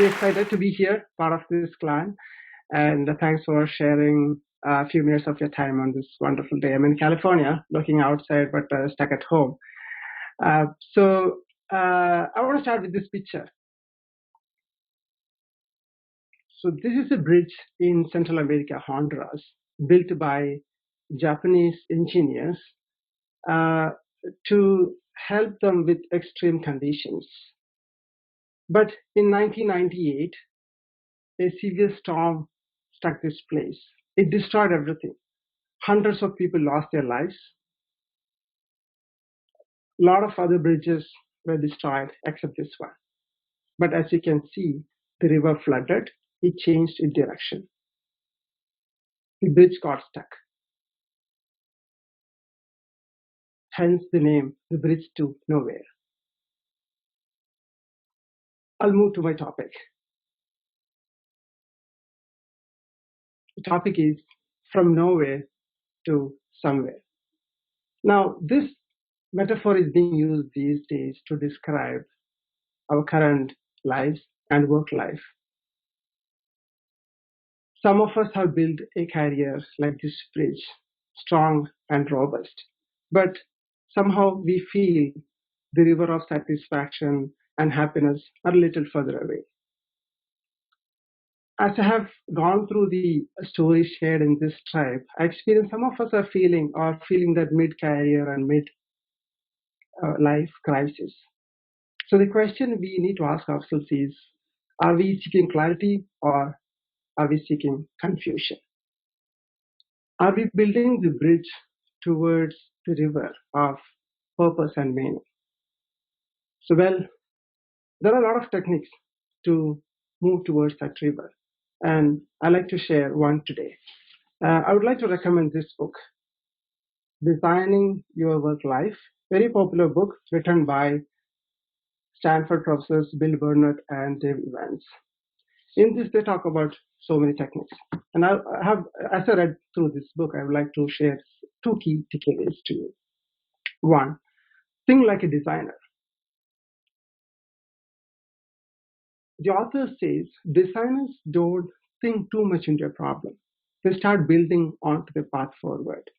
really excited to be here, part of this clan. And thanks for sharing a few minutes of your time on this wonderful day. I'm in California, looking outside, but stuck at home. So I want to start with this picture. So this is a bridge in Central America, Honduras, built by Japanese engineers uh, to help them with extreme conditions. But in 1998, a severe storm struck this place. It destroyed everything. Hundreds of people lost their lives. A lot of other bridges were destroyed except this one. But as you can see, the river flooded. It changed its direction. The bridge got stuck. Hence the name, the bridge to nowhere. I'll move to my topic. The topic is from nowhere to somewhere. Now, this metaphor is being used these days to describe our current lives and work life. Some of us have built a career like this bridge, strong and robust, but somehow we feel the river of satisfaction and happiness are a little further away. As I have gone through the stories shared in this tribe, I experience some of us are feeling that mid-career and mid-life crisis. So the question we need to ask ourselves is, are we seeking clarity or are we seeking confusion? Are we building the bridge towards the river of purpose and meaning? So, well, there are a lot of techniques to move towards that river, and I like to share one today. I would like to recommend this book, Designing Your Work Life, very popular book written by Stanford professors Bill Burnett and Dave Evans. In this, they talk about so many techniques. And I have, as I read through this book, I would like to share two key takeaways to you. One, think like a designer. The author says designers don't think too much into a problem. They start building onto the path forward.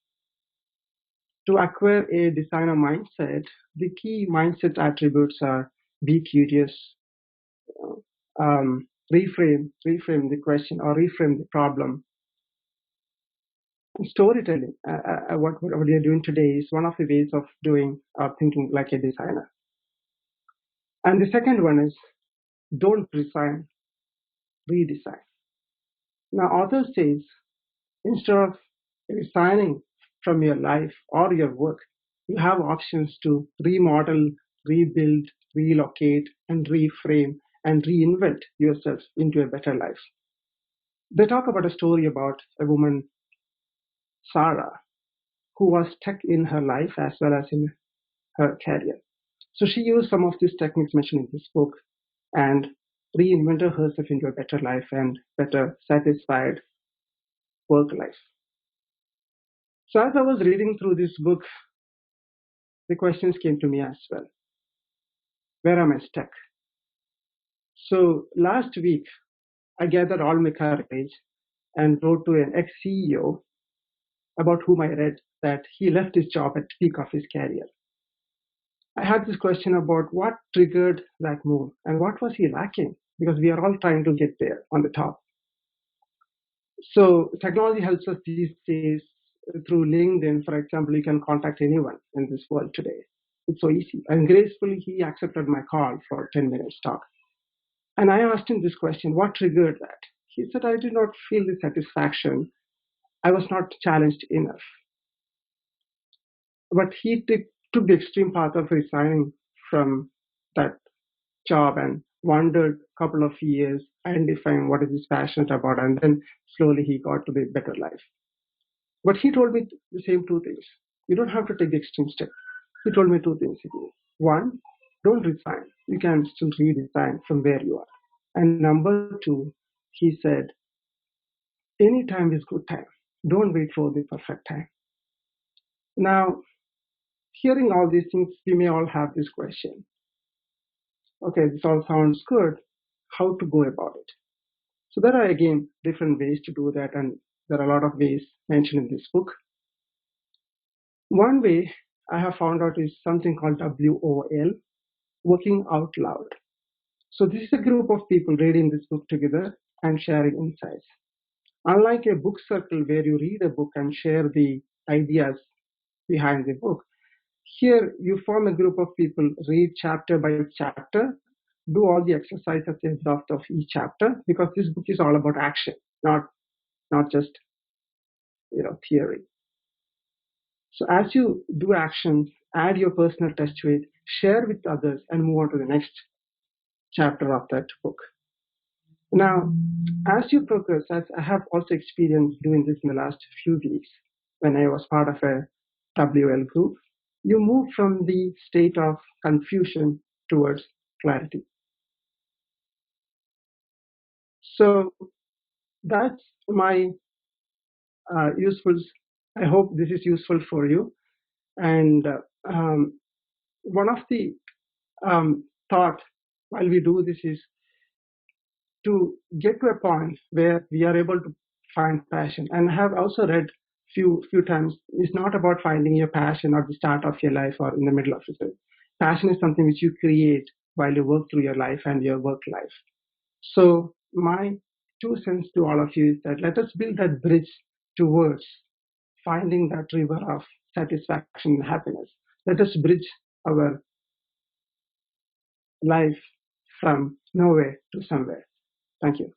To acquire a designer mindset, the key mindset attributes are be curious, reframe the question or reframe the problem. And storytelling, what you're doing today is one of the ways of doing or thinking like a designer. And the second one is don't resign, redesign. Now, author says instead of resigning from your life or your work, you have options to remodel, rebuild, relocate, and reframe and reinvent yourself into a better life. They talk about a story about a woman, Sarah, who was stuck in her life as well as in her career. So she used some of these techniques mentioned in this book and reinvented herself into a better life and better satisfied work life. So as I was reading through this book, the questions came to me as well. Where am I stuck? So last week, I gathered all my courage and wrote to an ex-CEO about whom I read that he left his job at the peak of his career. I had this question about what triggered that move and what was he lacking, because we are all trying to get there on the top. So technology helps us these days through LinkedIn, for example. You can contact anyone in this world today. It's so easy. And gracefully, he accepted my call for 10 minutes talk. And I asked him this question, what triggered that? He said, I did not feel the satisfaction. I was not challenged enough. But he took the extreme path of resigning from that job and wandered a couple of years identifying what is he passionate about, and then slowly he got to the better life. But he told me the same two things. You don't have to take the extreme step. He told me two things. One, don't resign. You can still redesign from where you are. And number two, he said, any time is good time. Don't wait for the perfect time. Now, hearing all these things, we may all have this question. Okay, this all sounds good. how to go about it. So there are again different ways to do that, and there are a lot of ways mentioned in this book. One way I have found out is something called WOL, working out loud. So this is a group of people reading this book together and sharing insights. Unlike a book circle where you read a book and share the ideas behind the book, here you form a group of people, read chapter by chapter, do all the exercises at the end of each chapter, because this book is all about action, not just theory. So as you do actions, add your personal touch to it, share with others, and move on to the next chapter of that book. Now, as you progress, as I have also experienced doing this in the last few weeks when I was part of a WL group, you move from the state of confusion towards clarity. So that's my useful. I hope this is useful for you. And one of the thought while we do this is to get to a point where we are able to find passion. And I have also read few times, it's not about finding your passion at the start of your life or in the middle of your life. Passion is something which you create while you work through your life and your work life. So my 2 cents to all of you is that let us build that bridge towards finding that river of satisfaction and happiness. Let us bridge our life from nowhere to somewhere. Thank you.